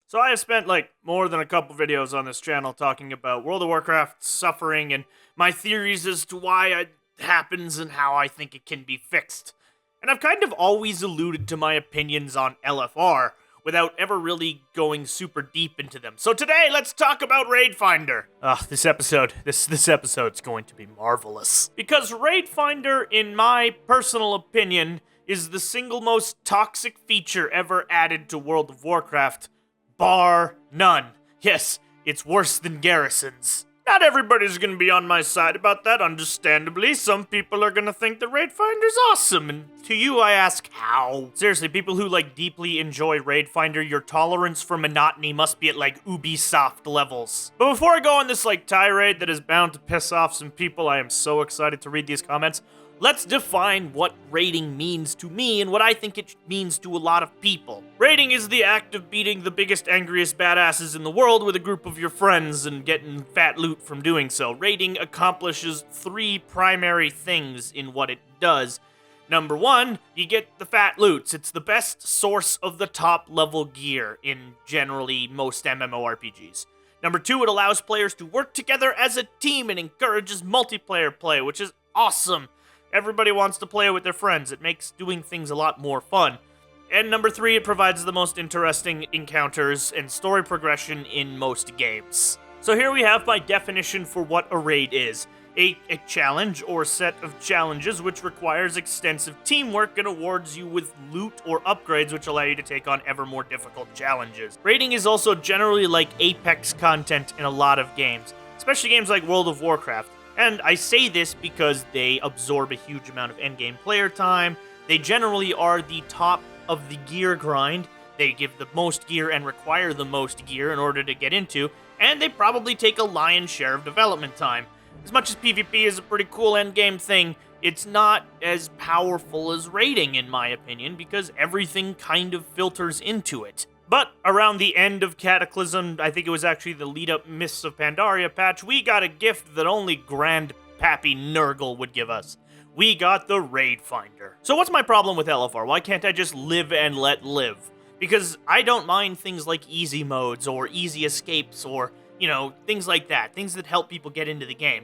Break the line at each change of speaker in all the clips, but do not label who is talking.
So I have spent like more than a couple videos on this channel talking about World of Warcraft suffering and my theories as to why it happens and how I think it can be fixed. And I've kind of always alluded to my opinions on LFR without ever really going super deep into them. So today, let's talk about Raid Finder. This episode's going to be marvelous. Because Raid Finder, in my personal opinion, is the single most toxic feature ever added to World of Warcraft, bar none. Yes, it's worse than garrisons. Not everybody's gonna be on my side about that, understandably. Some people are gonna think the Raid Finder's awesome, and to you I ask, how? Seriously, people who deeply enjoy Raid Finder, your tolerance for monotony must be at Ubisoft levels. But before I go on this tirade that is bound to piss off some people, I am so excited to read these comments. Let's define what raiding means to me and what I think it means to a lot of people. Raiding is the act of beating the biggest, angriest badasses in the world with a group of your friends and getting fat loot from doing so. Raiding accomplishes three primary things in what it does. Number one, you get the fat loots. It's the best source of the top level gear in generally most MMORPGs. Number two, it allows players to work together as a team and encourages multiplayer play, which is awesome. Everybody wants to play with their friends. It makes doing things a lot more fun. And number three, it provides the most interesting encounters and story progression in most games. So here we have my definition for what a raid is. A challenge or set of challenges which requires extensive teamwork and awards you with loot or upgrades which allow you to take on ever more difficult challenges. Raiding is also generally like Apex content in a lot of games, especially games like World of Warcraft. And I say this because they absorb a huge amount of endgame player time. They generally are the top of the gear grind. They give the most gear and require the most gear in order to get into, and they probably take a lion's share of development time. As much as PvP is a pretty cool endgame thing, it's not as powerful as raiding, in my opinion, because everything kind of filters into it. But around the end of Cataclysm, I think it was actually the lead-up Mists of Pandaria patch, we got a gift that only Grand Pappy Nurgle would give us. We got the Raid Finder. So what's my problem with LFR? Why can't I just live and let live? Because I don't mind things like easy modes or easy escapes or, things like that. Things that help people get into the game.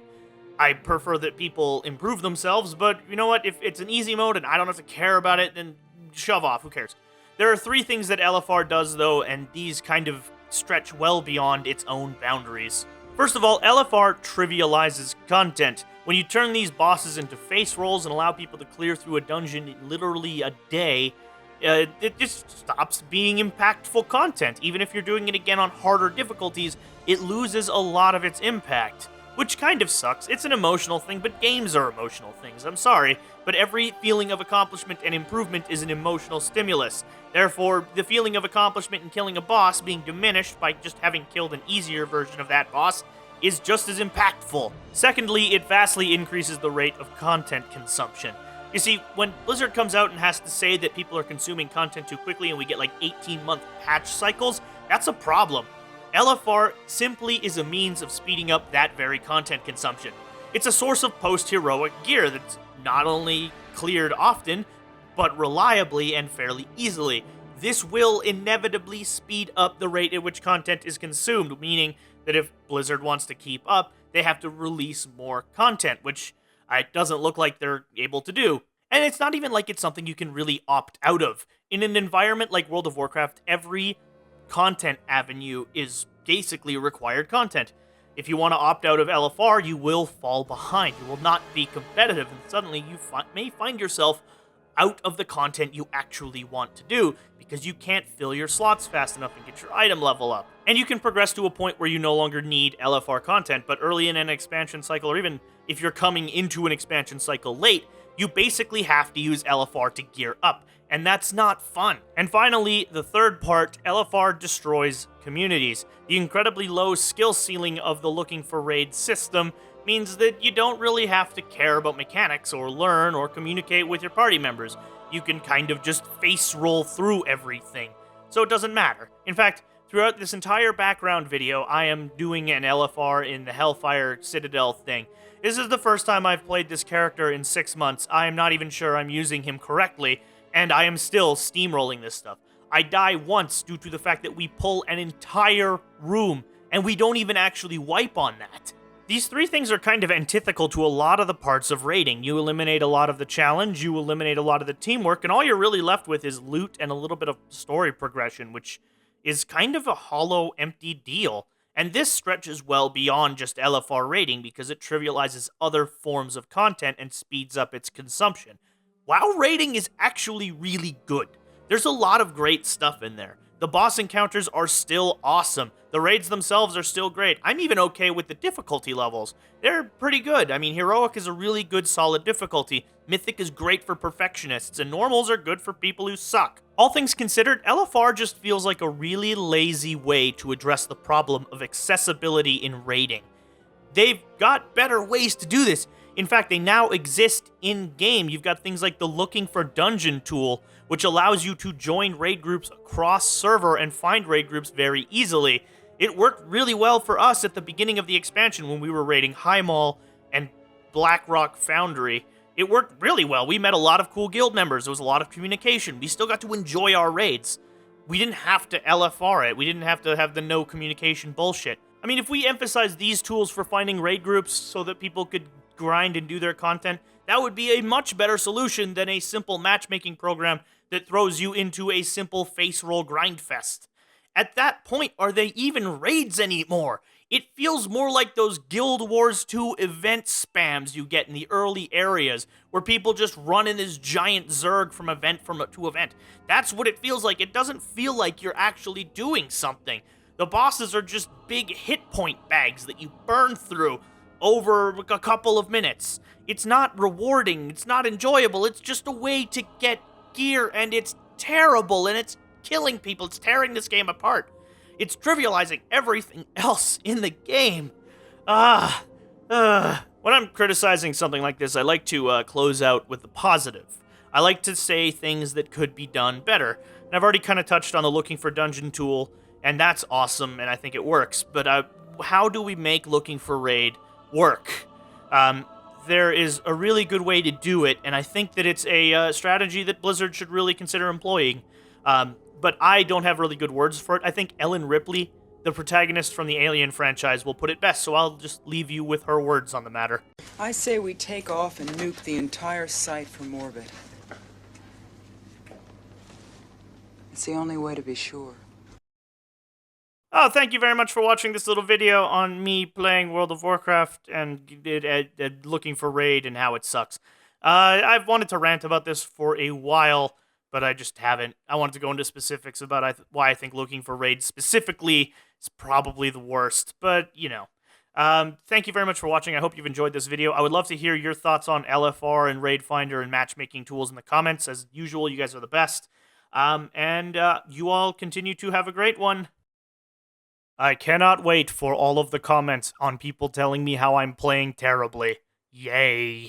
I prefer that people improve themselves, but you know what? If it's an easy mode and I don't have to care about it, then shove off. Who cares? There are three things that LFR does, though, and these kind of stretch well beyond its own boundaries. First of all, LFR trivializes content. When you turn these bosses into face rolls and allow people to clear through a dungeon in literally a day, it just stops being impactful content. Even if you're doing it again on harder difficulties, it loses a lot of its impact. Which kind of sucks. It's an emotional thing, but games are emotional things. I'm sorry, but every feeling of accomplishment and improvement is an emotional stimulus. Therefore, the feeling of accomplishment in killing a boss being diminished by just having killed an easier version of that boss is just as impactful. Secondly, it vastly increases the rate of content consumption. You see, when Blizzard comes out and has to say that people are consuming content too quickly and we get 18-month patch cycles, that's a problem. LFR simply is a means of speeding up that very content consumption. It's a source of post-heroic gear that's not only cleared often, but reliably and fairly easily. This will inevitably speed up the rate at which content is consumed, meaning that if Blizzard wants to keep up, they have to release more content, which it doesn't look like they're able to do. And it's not even like it's something you can really opt out of. In an environment like World of Warcraft, every content avenue is basically required content. If you want to opt out of LFR, you will fall behind. You will not be competitive, and suddenly you may find yourself out of the content you actually want to do because you can't fill your slots fast enough and get your item level up. And you can progress to a point where you no longer need LFR content, but early in an expansion cycle, or even if you're coming into an expansion cycle late, you basically have to use LFR to gear up, and that's not fun. And finally, the third part, LFR destroys communities. The incredibly low skill ceiling of the looking for raid system means that you don't really have to care about mechanics or learn or communicate with your party members. You can kind of just face roll through everything, so it doesn't matter. In fact, throughout this entire background video, I am doing an LFR in the Hellfire Citadel thing. This is the first time I've played this character in 6 months. I am not even sure I'm using him correctly, and I am still steamrolling this stuff. I die once due to the fact that we pull an entire room, and we don't even actually wipe on that. These three things are kind of antithetical to a lot of the parts of raiding. You eliminate a lot of the challenge, you eliminate a lot of the teamwork, and all you're really left with is loot and a little bit of story progression, which is kind of a hollow, empty deal. And this stretches well beyond just LFR raiding because it trivializes other forms of content and speeds up its consumption. WoW raiding is actually really good. There's a lot of great stuff in there. The boss encounters are still awesome. The raids themselves are still great. I'm even okay with the difficulty levels. They're pretty good. I mean, Heroic is a really good, solid difficulty. Mythic is great for perfectionists, and Normals are good for people who suck. All things considered, LFR just feels like a really lazy way to address the problem of accessibility in raiding. They've got better ways to do this. In fact, they now exist in-game. You've got things like the Looking for Dungeon tool, which allows you to join raid groups across server and find raid groups very easily. It worked really well for us at the beginning of the expansion when we were raiding Highmaul and Blackrock Foundry. It worked really well. We met a lot of cool guild members. There was a lot of communication. We still got to enjoy our raids. We didn't have to LFR it. We didn't have to have the no communication bullshit. I mean, if we emphasize these tools for finding raid groups so that people could grind and do their content, that would be a much better solution than a simple matchmaking program that throws you into a simple face roll grind fest. At that point, are they even raids anymore? It feels more like those Guild Wars 2 event spams you get in the early areas, where people just run in this giant Zerg from event to event. That's what it feels like. It doesn't feel like you're actually doing something. The bosses are just big hit point bags that you burn through over a couple of minutes. It's not rewarding, it's not enjoyable, it's just a way to get gear, and it's terrible, and it's killing people, it's tearing this game apart. It's trivializing everything else in the game. When I'm criticizing something like this, I like to close out with the positive. I like to say things that could be done better. And I've already kind of touched on the Looking for Dungeon tool, and that's awesome, and I think it works. But how do we make Looking for Raid work? There is a really good way to do it, and I think that it's a strategy that Blizzard should really consider employing. But I don't have really good words for it. I think Ellen Ripley, the protagonist from the Alien franchise, will put it best, so I'll just leave you with her words on the matter.
I say we take off and nuke the entire site from orbit. It's the only way to be sure.
Oh, thank you very much for watching this little video on me playing World of Warcraft and looking for raid and how it sucks. I've wanted to rant about this for a while, but I just haven't. I wanted to go into specifics about why I think looking for raid specifically is probably the worst, but, you know. Thank you very much for watching. I hope you've enjoyed this video. I would love to hear your thoughts on LFR and Raid Finder and matchmaking tools in the comments. As usual, you guys are the best. You all continue to have a great one. I cannot wait for all of the comments on people telling me how I'm playing terribly. Yay.